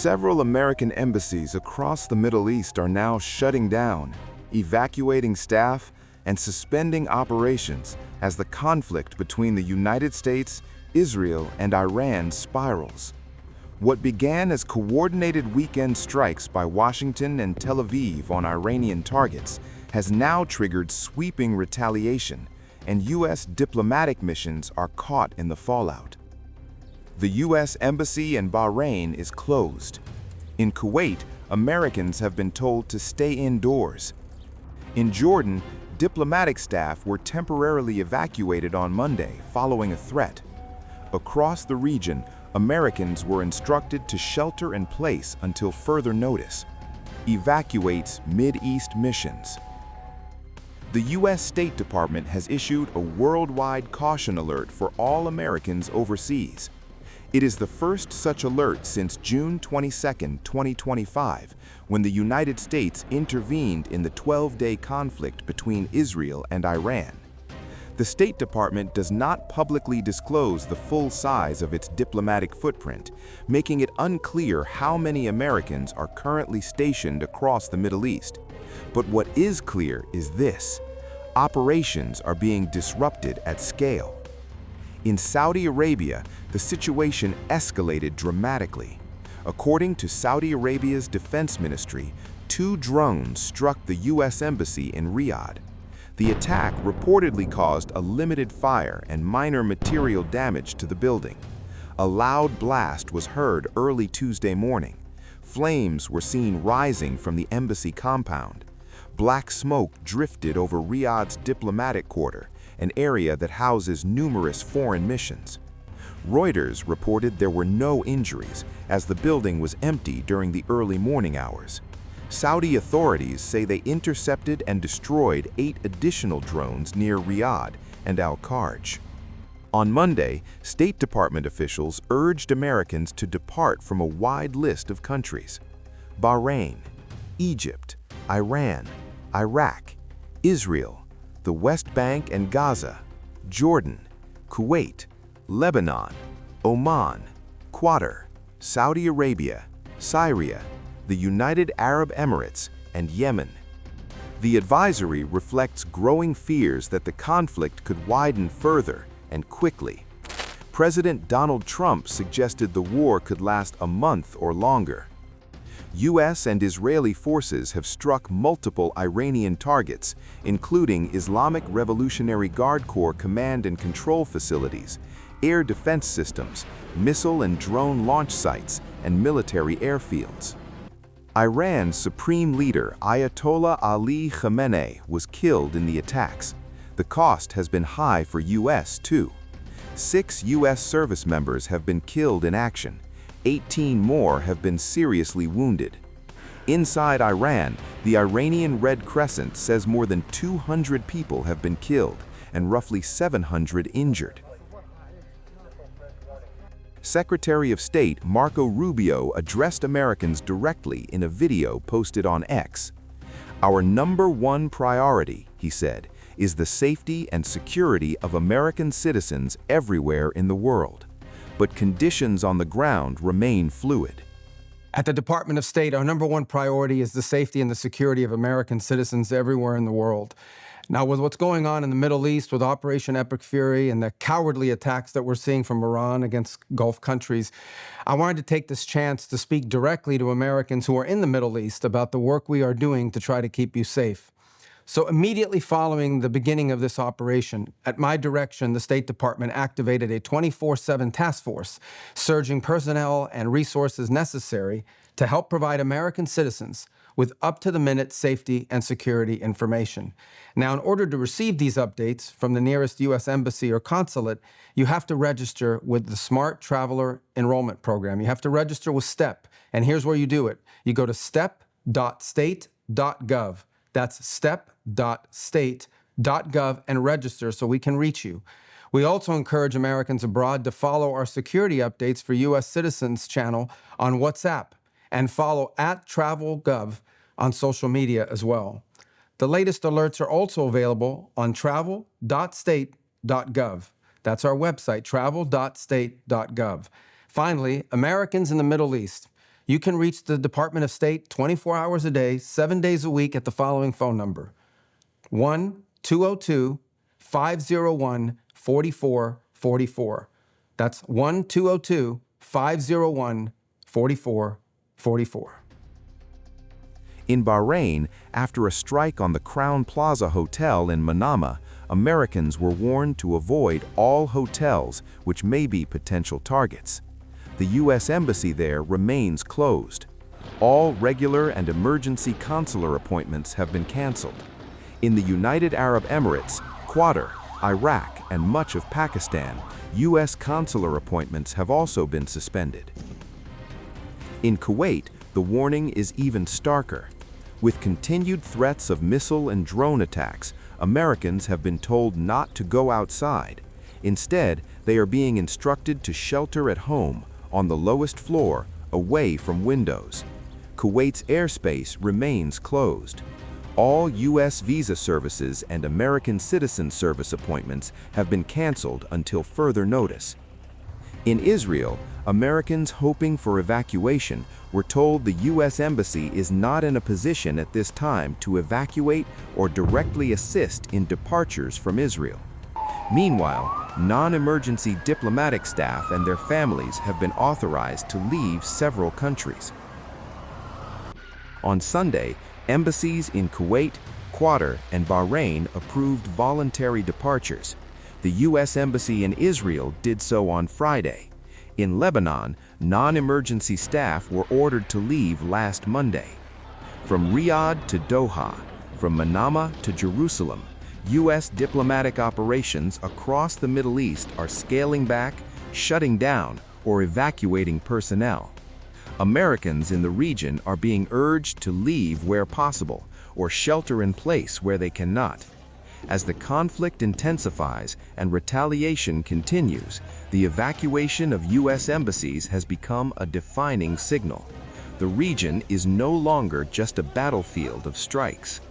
Several American embassies across the Middle East are now shutting down, evacuating staff, and suspending operations as the conflict between the United States, Israel, and Iran spirals. What began as coordinated weekend strikes by Washington and Tel Aviv on Iranian targets has now triggered sweeping retaliation, and U.S. diplomatic missions are caught in the fallout. The U.S. Embassy in Bahrain is closed. In Kuwait, Americans have been told to stay indoors. In Jordan, diplomatic staff were temporarily evacuated on Monday following a threat. Across the region, Americans were instructed to shelter in place until further notice. Evacuates Mid-East missions. The U.S. State Department has issued a worldwide caution alert for all Americans overseas. It is the first such alert since June 22, 2025, when the United States intervened in the 12-day conflict between Israel and Iran. The State Department does not publicly disclose the full size of its diplomatic footprint, making it unclear how many Americans are currently stationed across the Middle East. But what is clear is this: operations are being disrupted at scale. In Saudi Arabia, the situation escalated dramatically. According to Saudi Arabia's defense ministry, 2 drones struck the U.S. Embassy in Riyadh. The attack reportedly caused a limited fire and minor material damage to the building. A loud blast was heard early Tuesday morning. Flames were seen rising from the embassy compound. Black smoke drifted over Riyadh's diplomatic quarter, an area that houses numerous foreign missions. Reuters reported there were no injuries, as the building was empty during the early morning hours. Saudi authorities say they intercepted and destroyed 8 additional drones near Riyadh and Al-Kharj. On Monday, State Department officials urged Americans to depart from a wide list of countries: Bahrain, Egypt, Iran, Iraq, Israel, the West Bank and Gaza, Jordan, Kuwait, Lebanon, Oman, Qatar, Saudi Arabia, Syria, the United Arab Emirates, and Yemen. The advisory reflects growing fears that the conflict could widen further and quickly. President Donald Trump suggested the war could last a month or longer. U.S. and Israeli forces have struck multiple Iranian targets, including Islamic Revolutionary Guard Corps command and control facilities, air defense systems, missile and drone launch sites, and military airfields. Iran's supreme leader Ayatollah Ali Khamenei was killed in the attacks. The cost has been high for U.S. too. 6 U.S. service members have been killed in action. 18 more have been seriously wounded. Inside Iran, the Iranian Red Crescent says more than 200 people have been killed and roughly 700 injured. Secretary of State Marco Rubio addressed Americans directly in a video posted on X. "Our #1 priority," he said, "is the safety and security of American citizens everywhere in the world. But conditions on the ground remain fluid." At the Department of State, our #1 priority is the safety and the security of American citizens everywhere in the world. Now, with what's going on in the Middle East with Operation Epic Fury and the cowardly attacks that we're seeing from Iran against Gulf countries, I wanted to take this chance to speak directly to Americans who are in the Middle East about the work we are doing to try to keep you safe. So immediately following the beginning of this operation, at my direction, the State Department activated a 24/7 task force, surging personnel and resources necessary to help provide American citizens with up-to-the-minute safety and security information. Now, in order to receive these updates from the nearest U.S. embassy or consulate, you have to register with the Smart Traveler Enrollment Program. You have to register with STEP, and here's where you do it. You go to step.state.gov. That's step.state.gov and register so we can reach you. We also encourage Americans abroad to follow our security updates for U.S. citizens channel on WhatsApp and follow @TravelGov on social media as well. The latest alerts are also available on travel.state.gov. That's our website, travel.state.gov. Finally, Americans in the Middle East, You can reach the Department of State 24 hours a day, 7 days a week at the following phone number: 1-202-501-4444. That's 1-202-501-4444. In Bahrain, after a strike on the Crown Plaza Hotel in Manama, Americans were warned to avoid all hotels which may be potential targets. The U.S. Embassy there remains closed. All regular and emergency consular appointments have been canceled. In the United Arab Emirates, Qatar, Iraq, and much of Pakistan, U.S. consular appointments have also been suspended. In Kuwait, the warning is even starker. With continued threats of missile and drone attacks, Americans have been told not to go outside. Instead, they are being instructed to shelter at home, on the lowest floor, away from windows. Kuwait's airspace remains closed. All U.S. visa services and American citizen service appointments have been canceled until further notice. In Israel, Americans hoping for evacuation were told the U.S. Embassy is not in a position at this time to evacuate or directly assist in departures from Israel. Meanwhile, non-emergency diplomatic staff and their families have been authorized to leave several countries. On Sunday, embassies in Kuwait, Qatar, and Bahrain approved voluntary departures. The U.S. Embassy in Israel did so on Friday. In Lebanon, non-emergency staff were ordered to leave last Monday. From Riyadh to Doha, from Manama to Jerusalem, U.S. diplomatic operations across the Middle East are scaling back, shutting down, or evacuating personnel. Americans in the region are being urged to leave where possible, or shelter in place where they cannot. As the conflict intensifies and retaliation continues, the evacuation of U.S. embassies has become a defining signal. The region is no longer just a battlefield of strikes.